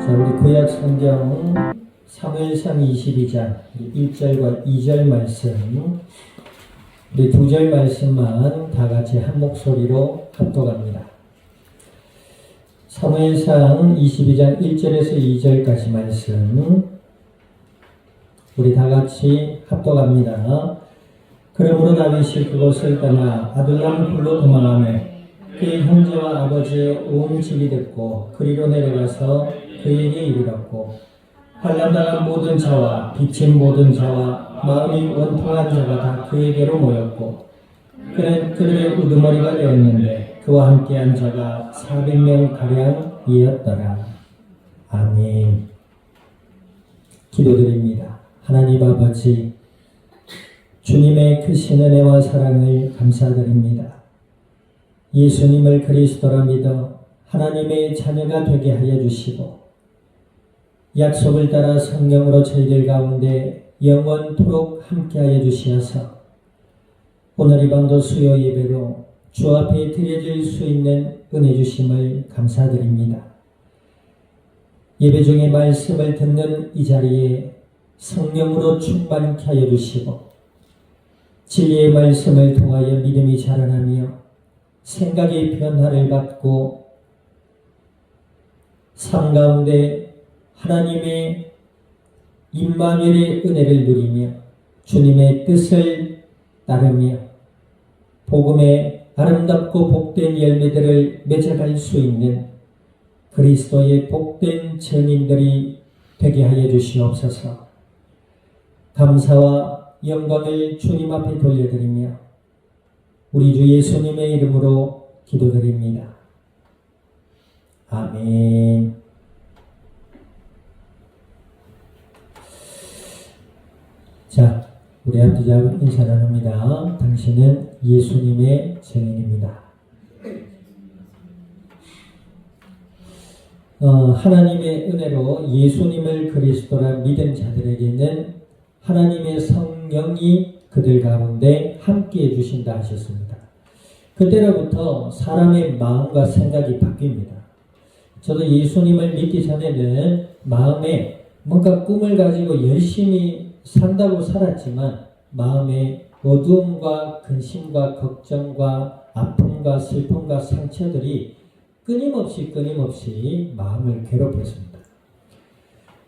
자, 우리 구약 성경 사무엘상 22장 1절과 2절 말씀, 우리 2절 말씀만 다 같이 한 목소리로 합독합니다. 사무엘상 22장 1절에서 2절까지 말씀, 우리 다 같이 합독합니다. 그러므로 다윗이 그곳을 떠나 아둘람 굴로 도망하며 그의 형제와 아버지의 온 집이 듣고 그리로 내려가서 그에게 이르렀고, 환난당한 모든 자와 빚진 모든 자와 마음이 원통한 자가 다 그에게로 모였고, 그는 그들의 우두머리가 되었는데 그와 함께한 자가 400명 가량이었더라. 아멘. 기도드립니다. 하나님 아버지, 주님의 크신 은혜와 사랑을 감사드립니다. 예수님을 그리스도라 믿어 하나님의 자녀가 되게 하여 주시고, 약속을 따라 성령으로 저희들 가운데 영원토록 함께하여 주시어서 오늘 이 밤도 수요 예배로 주 앞에 드려질 수 있는 은혜 주심을 감사드립니다. 예배 중에 말씀을 듣는 이 자리에 성령으로 충만케 하여 주시고, 진리의 말씀을 통하여 믿음이 자라나며 생각의 변화를 받고 삶 가운데 하나님의 임마누엘의 은혜를 누리며 주님의 뜻을 따르며 복음의 아름답고 복된 열매들을 맺어갈 수 있는 그리스도의 복된 증인들이 되게 하여 주시옵소서. 감사와 영광을 주님 앞에 돌려드리며 우리 주 예수님의 이름으로 기도드립니다. 아멘. 자, 우리 앞뒤자 인사 나눕니다. 당신은 예수님의 증인입니다. 하나님의 은혜로 예수님을 그리스도라 믿은 자들에게는 하나님의 성령이 그들 가운데 함께해 주신다 하셨습니다. 그때로부터 사람의 마음과 생각이 바뀝니다. 저도 예수님을 믿기 전에는 마음에 뭔가 꿈을 가지고 열심히 산다고 살았지만 마음에 어두움과 근심과 걱정과 아픔과 슬픔과 상처들이 끊임없이 마음을 괴롭혔습니다.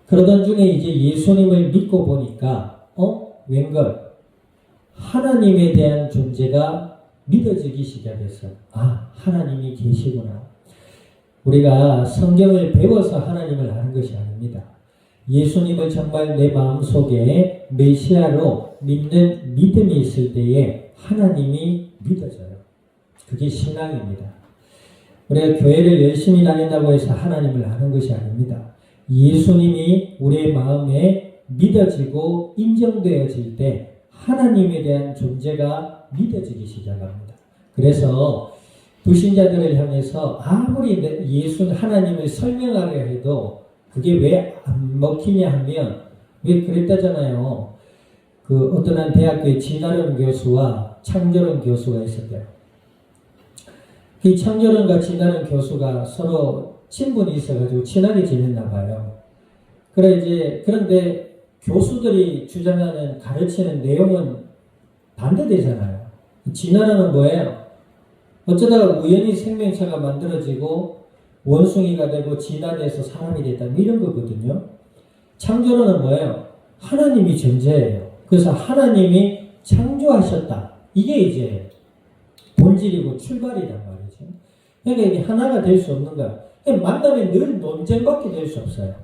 그러던 중에 이제 예수님을 믿고 보니까 웬걸 하나님에 대한 존재가 믿어지기 시작했어요. 아, 하나님이 계시구나. 우리가 성경을 배워서 하나님을 아는 것이 아닙니다. 예수님을 정말 내 마음속에 메시아로 믿는 믿음이 있을 때에 하나님이 믿어져요. 그게 신앙입니다. 우리가 교회를 열심히 다닌다고 해서 하나님을 아는 것이 아닙니다. 예수님이 우리의 마음에 믿어지고 인정되어질 때 하나님에 대한 존재가 믿어지기 시작합니다. 그래서 불신자들을 향해서 아무리 하나님을 설명하려 해도 그게 왜 안 먹히냐 하면, 왜 그랬다잖아요. 어떤 한 대학교에 진아련 교수와 창조론 교수가 있었대요. 이 창조론과 진아련 교수가 서로 친분이 있어가지고 친하게 지냈나 봐요. 그런데 교수들이 주장하는 가르치는 내용은 반대되잖아요. 진화론은 뭐예요? 어쩌다가 우연히 생명체가 만들어지고 원숭이가 되고 진화돼서 사람이 됐다, 이런 거거든요. 창조론은 뭐예요? 하나님이 존재해요. 그래서 하나님이 창조하셨다. 이게 이제 본질이고 출발이란 말이죠. 그러니까 이게 하나가 될 수 없는 거야. 만나면 늘 논쟁밖에 될 수 없어요.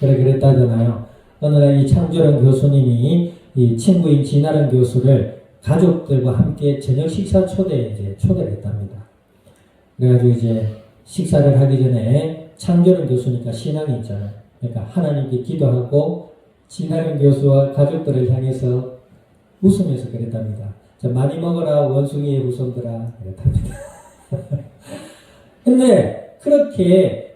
그랬다잖아요. 어느 날 이 창조론 교수님이 이 친구인 진아련 교수를 가족들과 함께 저녁 식사 초대를 했답니다. 그래가지고 이제 식사를 하기 전에 창조론 교수니까 신앙이 있잖아요. 그러니까 하나님께 기도하고 진아련 교수와 가족들을 향해서 웃으면서 그랬답니다. 자, 많이 먹어라 원숭이의 후손들아, 그랬답니다.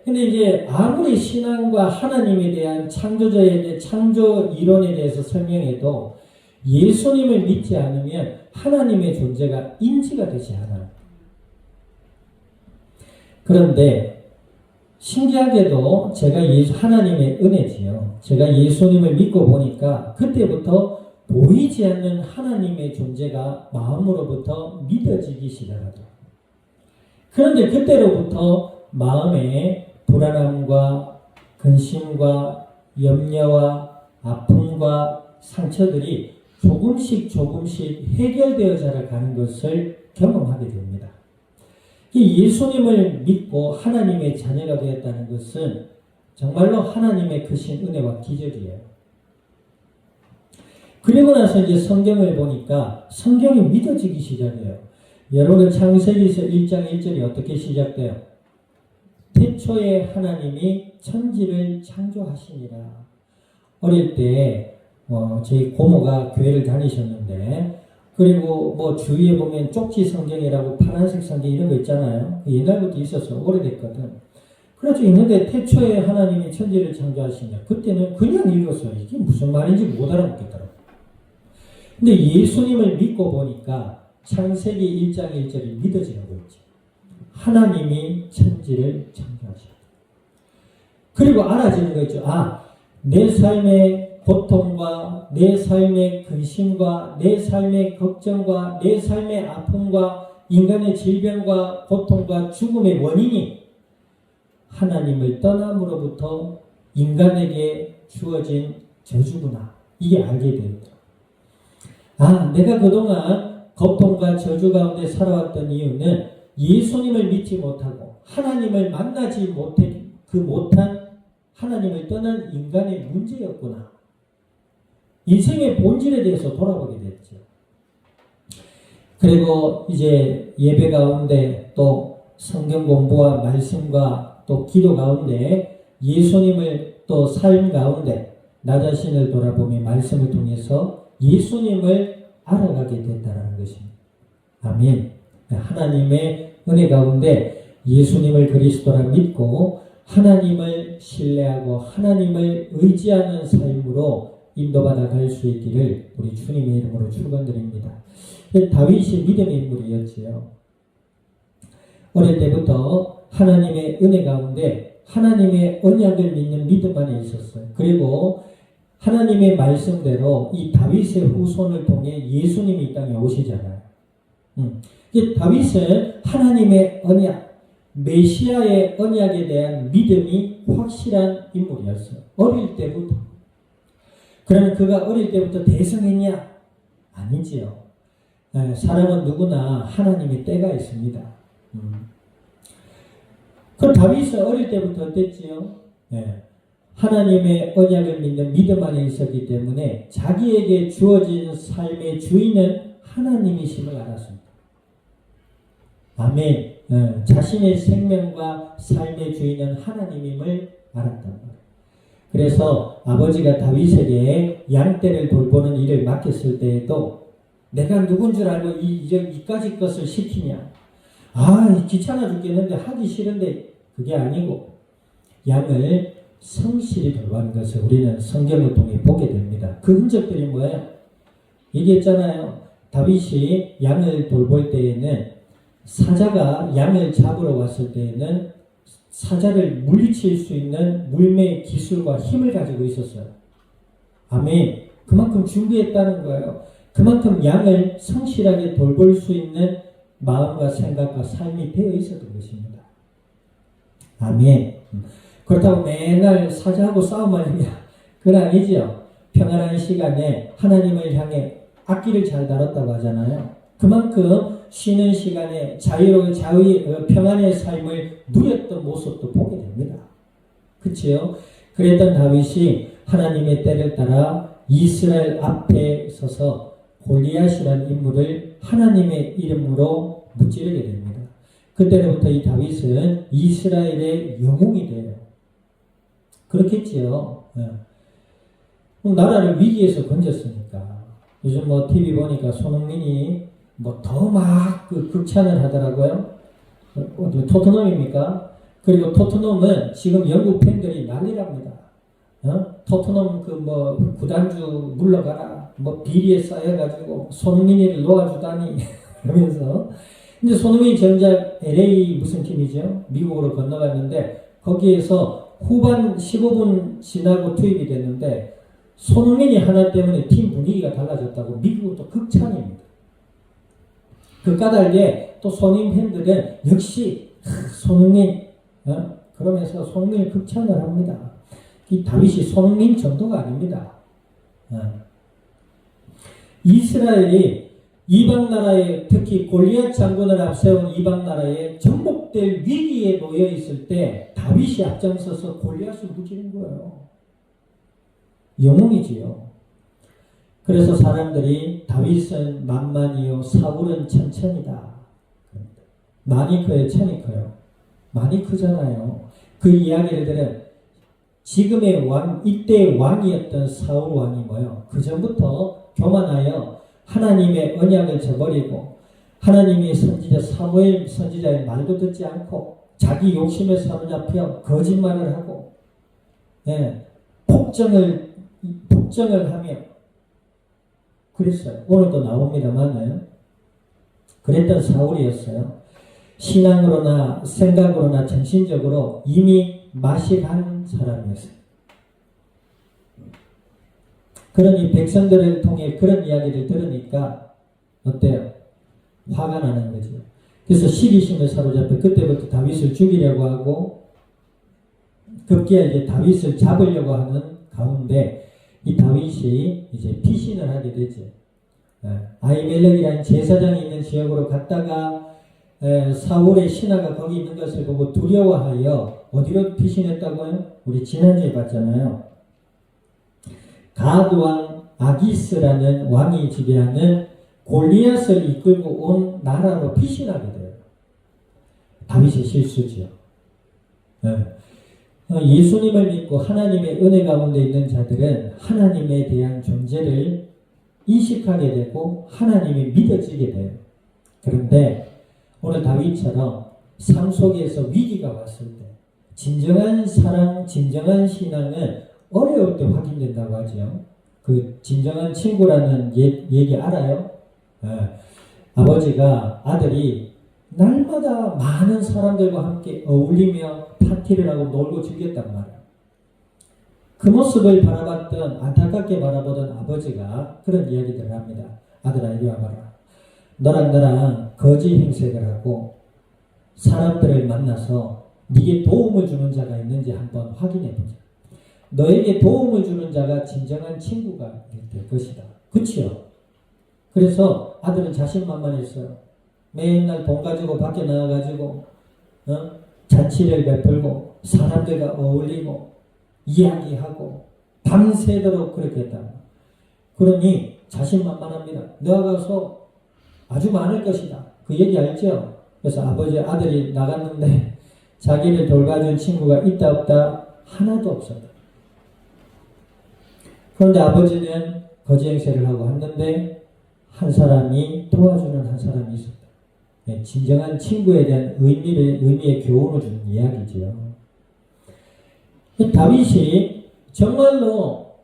근데 이제 아무리 신앙과 하나님에 대한 창조자에 대한 창조 이론에 대해서 설명해도 예수님을 믿지 않으면 하나님의 존재가 인지가 되지 않아요. 그런데 신기하게도 제가 하나님의 은혜지요. 제가 예수님을 믿고 보니까 그때부터 보이지 않는 하나님의 존재가 마음으로부터 믿어지기 시작하더라고요. 그런데 그때로부터 마음에 불안함과 근심과 염려와 아픔과 상처들이 조금씩 해결되어져 가는 것을 경험하게 됩니다. 예수님을 믿고 하나님의 자녀가 되었다는 것은 정말로 하나님의 크신 은혜와 기적이에요. 그리고 나서 이제 성경을 보니까 성경이 믿어지기 시작해요. 여러분 창세기서 1장 1절이 어떻게 시작돼요? 태초에 하나님이 천지를 창조하시니라. 어릴 때 저희 고모가 교회를 다니셨는데 그리고 뭐 주위에 보면 쪽지 성경이라고 파란색 성경 이런 거 있잖아요. 옛날부터 있어서 오래됐거든. 그래가지고 있는데 태초에 하나님이 천지를 창조하시냐. 그때는 그냥 읽었어요. 이게 무슨 말인지 못 알아듣겠더라고요. 근데 예수님을 믿고 보니까 창세기 1장 1절이 믿어지는 거 있죠. 하나님이 천지를 창조하셨다. 그리고 알아지는 거 있죠. 내 삶의 고통과 내 삶의 근심과 내 삶의 걱정과 내 삶의 아픔과 인간의 질병과 고통과 죽음의 원인이 하나님을 떠남으로부터 인간에게 주어진 저주구나. 이게 알게 됩니다. 내가 그동안 고통과 저주 가운데 살아왔던 이유는 예수님을 믿지 못하고 하나님을 만나지 못한 하나님을 떠난 인간의 문제였구나. 인생의 본질에 대해서 돌아보게 됐죠. 그리고 이제 예배 가운데 또 성경 공부와 말씀과 또 기도 가운데 예수님을 또 삶 가운데 나 자신을 돌아보며 말씀을 통해서 예수님을 알아가게 됐다는 것입니다. 아멘. 하나님의 은혜 가운데 예수님을 그리스도라 믿고 하나님을 신뢰하고 하나님을 의지하는 삶으로 인도받아 갈 수 있기를 우리 주님의 이름으로 축원드립니다. 다윗이 믿음의 인물이었지요. 어릴 때부터 하나님의 은혜 가운데 하나님의 언약을 믿는 믿음 안에 있었어요. 그리고 하나님의 말씀대로 이 다윗의 후손을 통해 예수님이 이 땅에 오시잖아요. 다윗은 하나님의 언약, 메시아의 언약에 대한 믿음이 확실한 인물이었어요. 어릴 때부터. 그러면 그가 어릴 때부터 대성했냐? 아니지요. 사람은 누구나 하나님의 때가 있습니다. 그럼 다윗은 어릴 때부터 어땠지요? 하나님의 언약을 믿는 믿음 안에 있었기 때문에 자기에게 주어진 삶의 주인은 하나님이심을 알았습니다. 아멘. 자신의 생명과 삶의 주인은 하나님임을 알았단 말이에요. 그래서 아버지가 다윗에게 양떼를 돌보는 일을 맡겼을 때에도 내가 누군 줄 알고 이까지 것을 시키냐. 귀찮아 죽겠는데 하기 싫은데 그게 아니고 양을 성실히 돌보는 것을 우리는 성경을 통해 보게 됩니다. 그 흔적들이 뭐예요? 얘기했잖아요. 다윗이 양을 돌볼 때에는 사자가 양을 잡으러 왔을 때에는 사자를 물리칠 수 있는 물매의 기술과 힘을 가지고 있었어요. 아멘. 그만큼 준비했다는 거예요. 그만큼 양을 성실하게 돌볼 수 있는 마음과 생각과 삶이 되어 있었던 것입니다. 아멘. 그렇다고 맨날 사자하고 싸움만 하냐? 그건 아니지요. 평안한 시간에 하나님을 향해 악기를 잘 다뤘다고 하잖아요. 그만큼 쉬는 시간에 평안의 삶을 누렸던 모습도 보게 됩니다. 그치요? 그랬던 다윗이 하나님의 때를 따라 이스라엘 앞에 서서 골리앗이라는 인물을 하나님의 이름으로 무찌르게 됩니다. 그때부터 이 다윗은 이스라엘의 영웅이 돼요. 그렇겠지요. 나라를 위기에서 건졌으니까. 요즘 TV 보니까 손흥민이 더 막 극찬을 하더라고요. 토트넘입니까? 그리고 토트넘은 지금 영국 팬들이 난리랍니다. 토트넘 구단주 물러가라. 비리에 쌓여가지고 손흥민이를 놓아주다니. 그러면서. 근데 손흥민이 정작 LA 무슨 팀이죠? 미국으로 건너갔는데 거기에서 후반 15분 지나고 투입이 됐는데 손흥민이 하나 때문에 팀 분위기가 달라졌다고 미국은 또 극찬입니다. 그 까닭에 또 손흥민 팬들은 역시 손흥민 그러면서 손흥민을 극찬을 합니다. 이 다윗이 손흥민 정도가 아닙니다. 이스라엘이 이방 나라에 특히 골리앗 장군을 앞세운 이방 나라에 정복될 위기에 놓여 있을 때 다윗이 앞장서서 골리앗을 무찌른 거예요. 영웅이지요. 그래서 사람들이 다윗은 만만이요 사울은 천천이다. 많이 커요, 천이 커요. 많이 크잖아요. 그 이야기를 들은 지금의 왕, 이때의 왕이었던 사울 왕이 뭐예요? 그 전부터 교만하여 하나님의 언약을 저버리고 하나님의 선지자 사무엘 선지자의 말도 듣지 않고 자기 욕심에 사로잡혀 거짓말을 하고 폭정을 하며 그랬어요. 오늘도 나옵니다만 그랬던 사울이었어요. 신앙으로나 생각으로나 정신적으로 이미 맛이 간 사람이었어요. 그러니 백성들을 통해 그런 이야기를 들으니까 어때요? 화가 나는 거죠. 그래서 시기심을 사로잡혀 그때부터 다윗을 죽이려고 하고 급기야 이제 다윗을 잡으려고 하는 가운데 이 다윗이 이제 피신을 하게 되죠. 아히멜렉이라는 제사장이 있는 지역으로 갔다가 사울의 신하가 거기 있는 것을 보고 두려워하여 어디로 피신했다고요? 우리 지난주에 봤잖아요. 가드 왕 아기스라는 왕이 지배하는 골리앗을 이끌고 온 나라로 피신하게 돼요. 다윗의 실수죠. 예수님을 믿고 하나님의 은혜 가운데 있는 자들은 하나님에 대한 존재를 인식하게 되고 하나님이 믿어지게 돼요. 그런데 오늘 다윗처럼 삶 속에서 위기가 왔을 때 진정한 사랑, 진정한 신앙은 어려울 때 확인된다고 하죠. 그 진정한 친구라는 얘기 알아요? 아버지가 아들이 날마다 많은 사람들과 함께 어울리며 파티를 하고 놀고 즐겼단 말이에요. 그 모습을 바라봤던 안타깝게 바라보던 아버지가 그런 이야기들을 합니다. 아들아 이리 와봐라. 너랑 나랑 거지 행색을 하고 사람들을 만나서 네게 도움을 주는 자가 있는지 한번 확인해보자. 너에게 도움을 주는 자가 진정한 친구가 될 것이다. 그치요? 그래서 아들은 자신만만했어요. 맨날 돈 가지고 밖에 나가가지고 잔치를 베풀고 사람들과 어울리고 이야기하고 밤새도록 그렇게 했다. 그러니 자신만만합니다. 너가 가서 아주 많을 것이다. 그 얘기 알죠? 그래서 아들이 나갔는데 자기를 돌봐준 친구가 있다 없다 하나도 없었다. 그런데 아버지는 거지 행세를 하고 왔는데 한 사람이 도와주는 한 사람이 있었다. 진정한 친구에 대한 의미의 교훈을 주는 이야기지요. 다윗이 정말로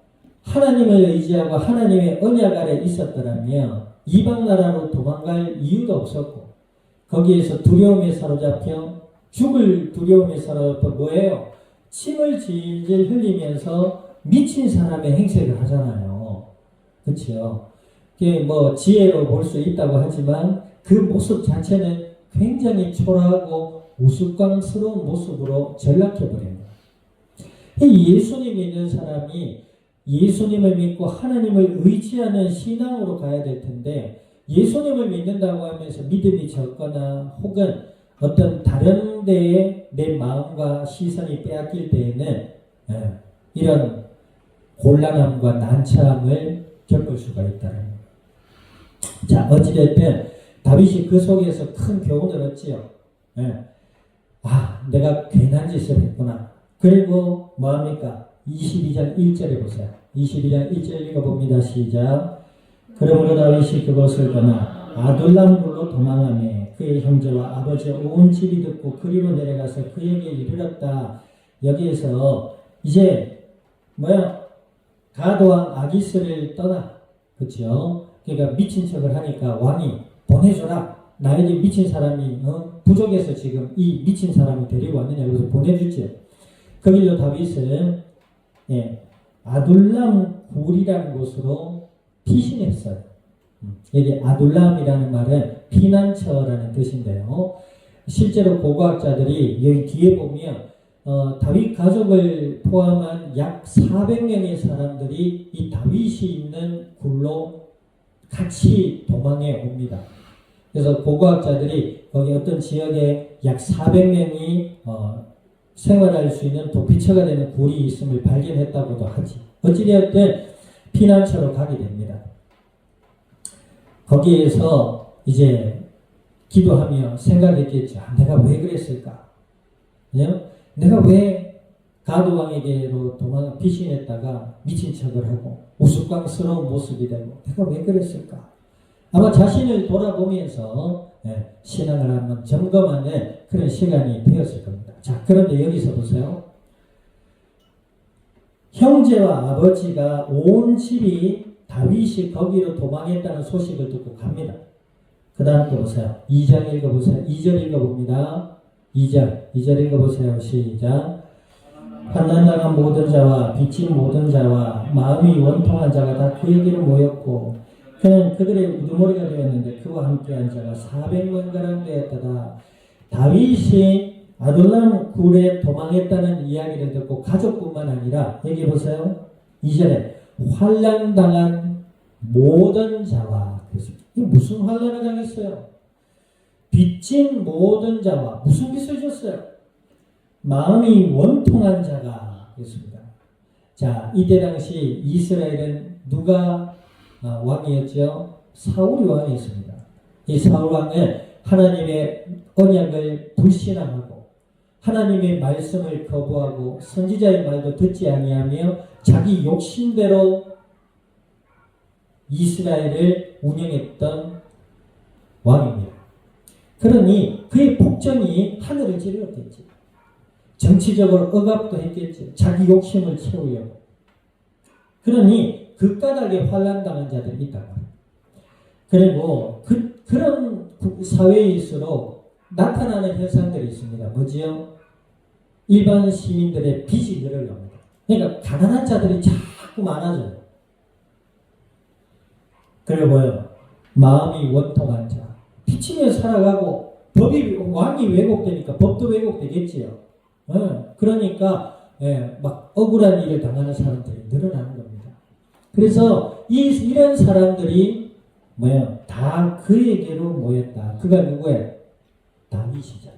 하나님을 의지하고 하나님의 언약 아래 있었더라면 이방 나라로 도망갈 이유도 없었고 거기에서 두려움에 사로잡혀 죽을 두려움에 사로잡혀 뭐예요? 침을 질질 흘리면서 미친 사람의 행색을 하잖아요. 그렇죠? 그게 뭐 지혜로 볼 수 있다고 하지만 그 모습 자체는 굉장히 초라하고 우스꽝스러운 모습으로 전락해버립니다. 예수님 믿는 사람이 예수님을 믿고 하나님을 의지하는 신앙으로 가야 될 텐데 예수님을 믿는다고 하면서 믿음이 적거나 혹은 어떤 다른 데에 내 마음과 시선이 빼앗길 때에는 이런 곤란함과 난처함을 겪을 수가 있다는 거예요. 자, 어찌됐든 다윗이 그 속에서 큰 교훈을 얻지요. 내가 괜한 짓을 했구나. 그리고 뭐합니까? 22장 1절에 보세요. 22장 1절 읽어봅니다. 시작. 그러므로 다윗이 그것을 떠나 아둘람굴로 도망하며 그의 형제와 아버지의 온 집이 듣고 그리로 내려가서 그에게 이르렀다. 여기에서 이제 가드왕 아기스를 떠나. 그렇죠? 그러니까 미친 척을 하니까 왕이 보내줘라. 나에게 미친 사람이 부족해서 지금 이 미친 사람을 데리고 왔느냐. 그래서 보내주죠. 그 길로 다윗은 아둘람 굴이라는 곳으로 피신했어요. 여기 아둘람이라는 말은 피난처라는 뜻인데요. 실제로 고고학자들이 여기 뒤에 보면 다윗 가족을 포함한 약 400명의 사람들이 이 다윗이 있는 굴로 같이 도망해 옵니다. 그래서 고고학자들이 거기 어떤 지역에 약 400명이 생활할 수 있는 도피처가 되는 굴이 있음을 발견했다고도 하지. 어찌되었든 피난처로 가게 됩니다. 거기에서 이제 기도하며 생각했겠죠. 내가 왜 그랬을까? 내가 왜 가드왕에게로 피신했다가 미친 척을 하고 우스꽝스러운 모습이 되고 내가 왜 그랬을까? 아마 자신을 돌아보면서 신앙을 한번 점검하는 그런 시간이 되었을 겁니다. 자, 그런데 여기서 보세요. 형제와 아버지가 온 집이 다윗이 거기로 도망했다는 소식을 듣고 갑니다. 그 다음 또 보세요. 2장 읽어보세요. 2절 읽어봅니다. 2절 읽어보세요. 시작. 환난당한 모든 자와 빚진 모든 자와 마음이 원통한 자가 다 그에게로 모였고 그는 그들의 우두머리가 되었는데 그와 함께한 자가 400만가량 되었다가 다윗이 아둘람 굴에 도망했다는 이야기를 듣고 가족뿐만 아니라 여기 보세요. 2절에 환난당한 모든 자와 이 무슨 환난을 당했어요? 빚진 모든 자와 무슨 빚을 졌어요? 마음이 원통한 자가 있습니다. 자, 이때 당시 이스라엘은 누가 왕이었죠? 사울이 왕이었습니다. 이 사울 왕은 하나님의 언약을 불신앙하고 하나님의 말씀을 거부하고 선지자의 말도 듣지 아니하며 자기 욕심대로 이스라엘을 운영했던 왕입니다. 그러니 그의 폭정이 하늘을 찌르렀겠지. 정치적으로 억압도 했겠지. 자기 욕심을 채우려고. 그러니 그 까닭에 환난당한 자들이 있다고 합니다. 그리고 그런 사회일수록 나타나는 현상들이 있습니다. 뭐지요? 일반 시민들의 빚이 늘어납니다. 그러니까 가난한 자들이 자꾸 많아져요. 그리고 뭐요? 마음이 원통한 자. 빚이며 살아가고 왕이 왜곡되니까 법도 왜곡되겠지요. 그러니까 막 억울한 일을 당하는 사람들이 늘어나는 겁니다. 그래서 이런 사람들이 다 그에게로 모였다. 그가 누구예요? 다윗이잖아.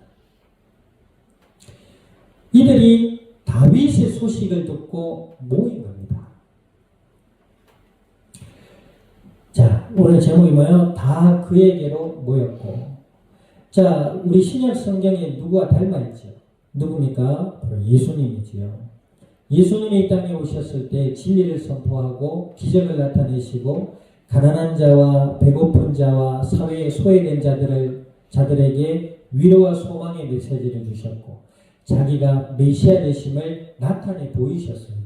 이들이 다윗의 소식을 듣고 모인 겁니다. 자, 오늘 제목이 뭐예요? 다 그에게로 모였고. 자, 우리 신약 성경에 누구와 닮아있죠? 누굽니까? 바로 예수님이지요. 예수님이 이 땅에 오셨을 때 진리를 선포하고 기적을 나타내시고 가난한 자와 배고픈 자와 사회에 소외된 자들에게 위로와 소망의 메시지를 주셨고 자기가 메시아 되심을 나타내 보이셨어요.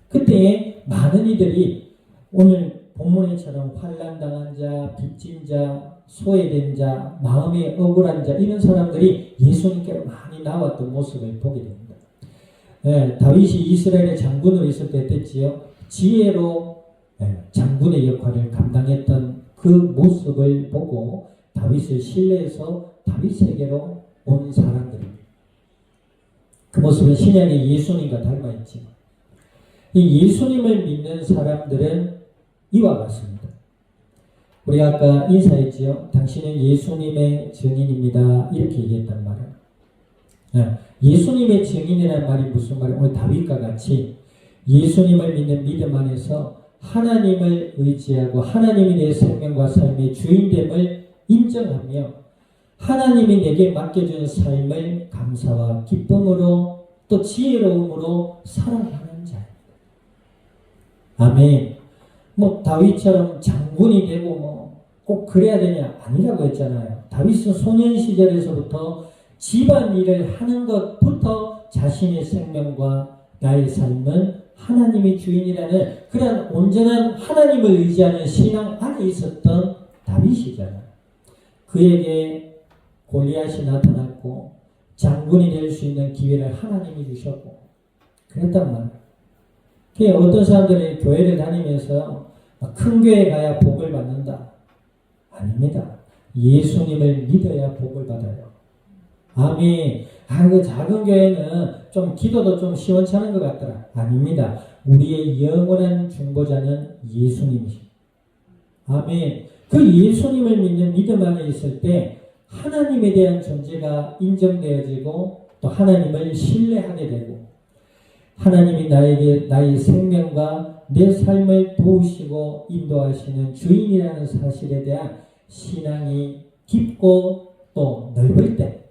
그때 많은 이들이 오늘 본문에처럼 환난당한 자, 빚진 자, 소외된 자, 마음에 억울한 자 이런 사람들이 예수님께로 많이 나왔던 모습을 보게 됩니다. 다윗이 이스라엘의 장군으로 있을 때 됐지요. 지혜로 장군의 역할을 감당했던 그 모습을 보고 다윗을 신뢰해서 다윗에게로 온 사람들입니다. 그 모습은 신약의 예수님과 닮아있지만 이 예수님을 믿는 사람들은 이와 같습니다. 우리 아까 인사했지요. 당신은 예수님의 증인입니다. 이렇게 얘기했단 말이에요. 예수님의 증인이라는 말이 무슨 말이에요? 오늘 다윗과 같이 예수님을 믿는 믿음 안에서 하나님을 의지하고 하나님이 내 생명과 삶의 주인됨을 인정하며 하나님이 내게 맡겨준 삶을 감사와 기쁨으로 또 지혜로움으로 살아가는 자입니다. 아멘. 다윗처럼 장군이 되고 꼭 그래야 되냐? 아니라고 했잖아요. 다윗은 소년 시절에서부터 집안일을 하는 것부터 자신의 생명과 나의 삶은 하나님이 주인이라는 그런 온전한 하나님을 의지하는 신앙 안에 있었던 다윗이잖아요. 그에게 골리앗이 나타났고 장군이 될 수 있는 기회를 하나님이 주셨고 그랬단 말이에요. 그게 어떤 사람들이 교회를 다니면서 큰 교회 가야 복을 받는다. 아닙니다. 예수님을 믿어야 복을 받아요. 아멘. 그 작은 교회는 좀 기도도 좀 시원찮은 것 같더라. 아닙니다. 우리의 영원한 중보자는 예수님이십니다. 아멘. 그 예수님을 믿는 믿음 안에 있을 때 하나님에 대한 존재가 인정되어지고 또 하나님을 신뢰하게 되고 하나님이 나에게 나의 생명과 내 삶을 도우시고 인도하시는 주인이라는 사실에 대한 신앙이 깊고 또 넓을 때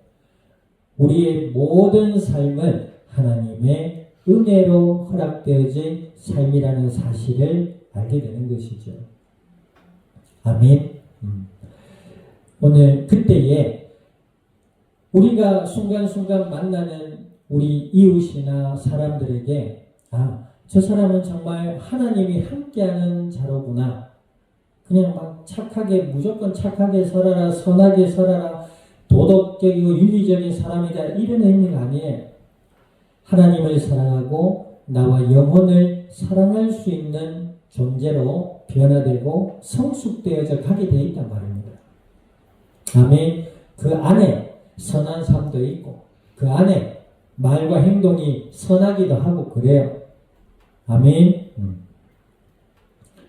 우리의 모든 삶은 하나님의 은혜로 허락되어진 삶이라는 사실을 알게 되는 것이죠. 아멘. 오늘 그때에 우리가 순간순간 만나는 우리 이웃이나 사람들에게 저 사람은 정말 하나님이 함께하는 자로구나. 그냥 막 착하게 무조건 착하게 살아라, 선하게 살아라, 도덕적이고 윤리적인 사람이다 이런 의미가 아니에요. 하나님을 사랑하고 나와 영혼을 사랑할 수 있는 존재로 변화되고 성숙되어져 가게 되어 있단 말입니다. 아멘. 그 안에 선한 삶도 있고 그 안에 말과 행동이 선하기도 하고 그래요. 아멘.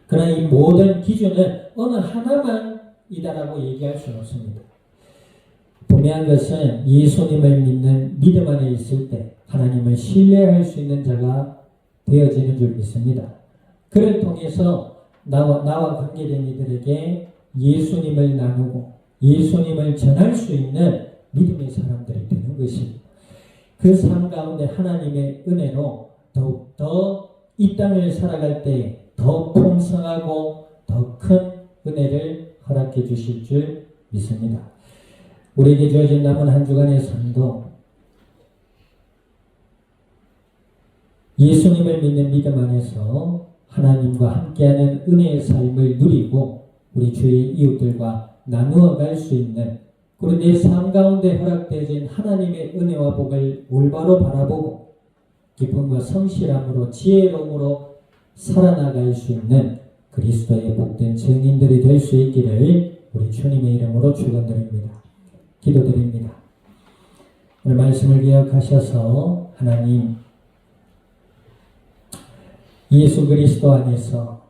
그러나 이 모든 기준은 어느 하나만이다라고 얘기할 수는 없습니다. 분명한 것은 예수님을 믿는 믿음 안에 있을 때 하나님을 신뢰할 수 있는 자가 되어지는 줄 믿습니다. 그를 통해서 나와 관계된 이들에게 예수님을 나누고 예수님을 전할 수 있는 믿음의 사람들이 되는 것입니다. 그 삶 가운데 하나님의 은혜로 더욱더 이 땅을 살아갈 때 더 풍성하고 더 큰 은혜를 허락해 주실 줄 믿습니다. 우리에게 주어진 남은 한 주간의 삶도 예수님을 믿는 믿음 안에서 하나님과 함께하는 은혜의 삶을 누리고 우리 주위 이웃들과 나누어 갈 수 있는 그리고 내 삶 가운데 허락되어진 하나님의 은혜와 복을 올바로 바라보고 기쁨과 성실함으로 지혜로움으로 살아나갈 수 있는 그리스도의 복된 증인들이 될 수 있기를 우리 주님의 이름으로 축원드립니다. 기도드립니다. 오늘 말씀을 기억하셔서 하나님 예수 그리스도 안에서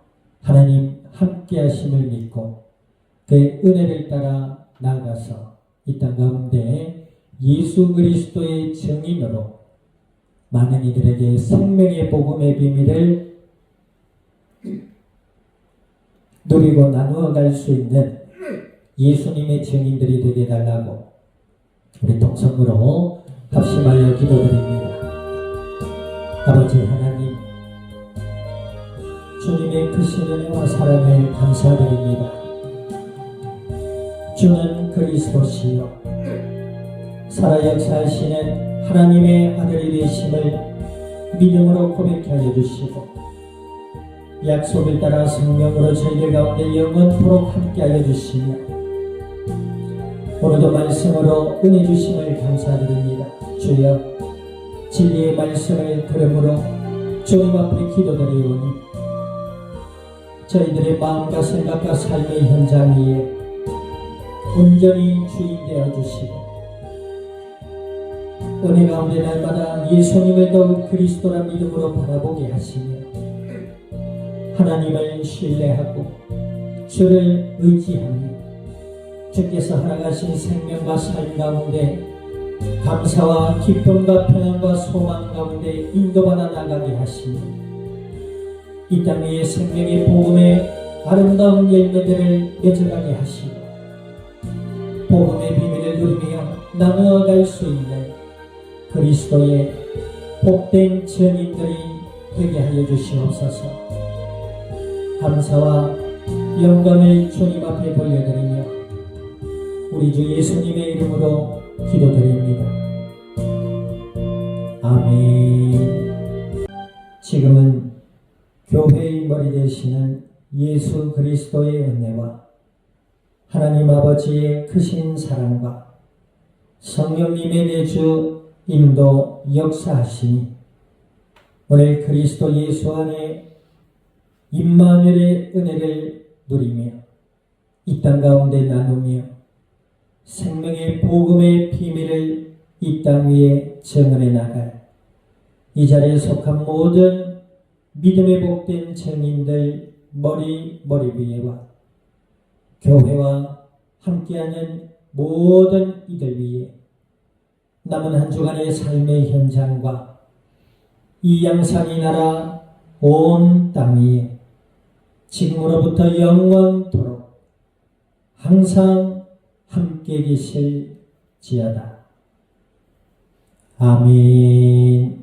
하나님 함께 하심을 믿고 그 은혜를 따라 나아가서 이 땅 가운데 예수 그리스도의 증인으로 많은 이들에게 생명의 복음의 비밀을 누리고 나누어 갈 수 있는 예수님의 증인들이 되게 해달라고 우리 통성으로 합심하여 기도드립니다. 아버지 하나님 주님의 크신 은혜와 사랑을 감사드립니다. 주는 그리스도시요 살아 역사하시는 하나님의 아들이 되심을 믿음으로 고백하여 주시고 약속을 따라 성령으로 저희들 가운데 영원토록 함께하여 주시며 오늘도 말씀으로 은혜 주심을 감사드립니다. 주여 진리의 말씀을 들음으로 주님 앞에 기도드리오니 저희들의 마음과 생각과 삶의 현장 위에 온전히 주인 되어 주시고 은혜 가운데 날마다 예수님을 더욱 그리스도라 믿음으로 바라보게 하시며 하나님을 신뢰하고 주를 의지하며 주께서 허락하신 생명과 삶 가운데 감사와 기쁨과 평안과 소망 가운데 인도받아 나가게 하시며 이 땅 위에 생명의 복음의 아름다운 열매들을 맺어가게 하시고 복음의 비밀을 누리며 나누어갈 수 있는 그리스도의 복된 증인들이 되게 하여 주시옵소서. 감사와 영광을 주님 앞에 돌려드리며 우리 주 예수님의 이름으로 기도드립니다. 아멘. 지금은 교회의 머리 되시는 예수 그리스도의 은혜와 하나님 아버지의 크신 사랑과 성령님의 내주 인도 역사하시니 오늘 그리스도 예수 안에 임마누엘의 은혜를 누리며 이 땅 가운데 나누며 생명의 복음의 비밀을 이 땅 위에 증언해 나갈 이 자리에 속한 모든 믿음의 복된 증인들 머리 위에와 교회와 함께하는 모든 이들 위에 남은 한 주간의 삶의 현장과 이 양산이 나라 온 땅 위에 지금으로부터 영원토록 항상 함께 계실지어다. 아멘.